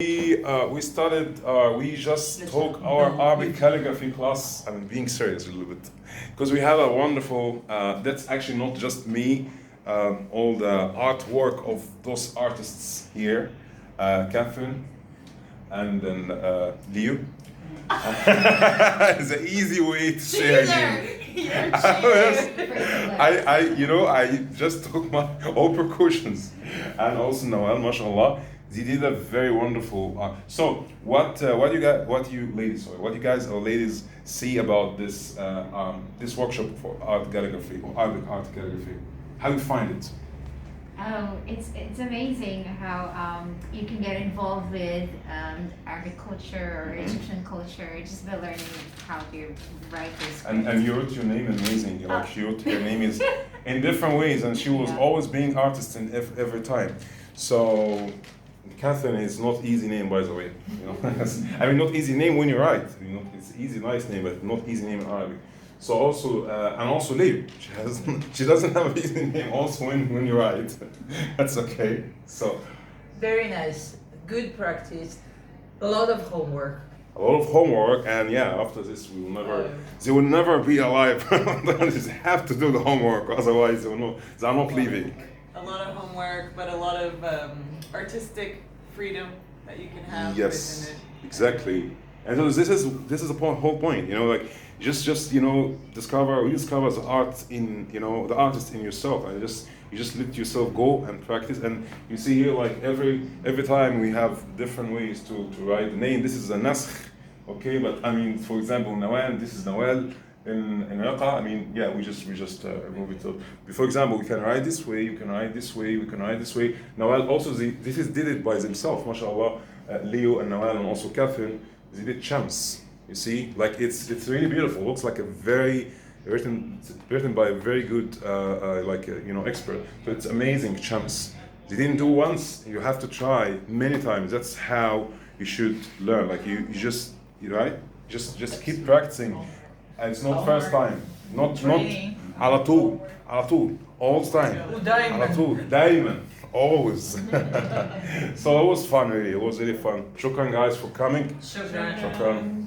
We started, we just took our Arabic calligraphy class. I'm being serious a little bit. Because we have a wonderful, that's actually not just me, all the artwork of those artists here, Catherine and then Leo. It's an easy way to share again. I just took my all precautions, and also Noel, mashallah, they did a very wonderful. So what you guys or ladies see about this this workshop for art calligraphy or Arabic art calligraphy? How you find it? Oh, it's amazing how you can get involved with Arabic culture or Egyptian culture just by learning how to write this. And you wrote your name amazing. Like she wrote her name is in different ways, and she was always being artist in every time. So Catherine is not easy name, by the way. You know, I mean not easy name when you write. You know, it's easy, nice name, but not easy name in Arabic. So also, and also Leo, she doesn't have an easy name also when you write. That's okay. So very nice, good practice, a lot of homework. A lot of homework, and yeah, after this they will never be alive. They have to do the homework, otherwise they're not leaving. A lot of homework, but a lot of artistic freedom that you can have. Yes, within it. exactly. And so this is the whole point, you know, like just rediscover the art in, you know, the artist in yourself, and you just let yourself go and practice. And you see here, like every time we have different ways to write the name. This is a Naskh, okay, but I mean, for example, Nawal, this is Nawal in Raqa. I mean, yeah, we just move it up. For example, we can write this way, you can write this way, we can write this way. Nawal also did it by themselves, mashallah. Leo and Nawal and also Catherine, they did chams. You see, like it's really beautiful. It looks like a very written by a very good expert. So it's amazing chams. They didn't do once. You have to try many times. That's how you should learn. Like you just keep practicing. And it's not first time. Not على طول all the time. على طول دايما. Always. So it was fun, really. It was really fun. Shukran, guys, for coming. Shukran. Shukran.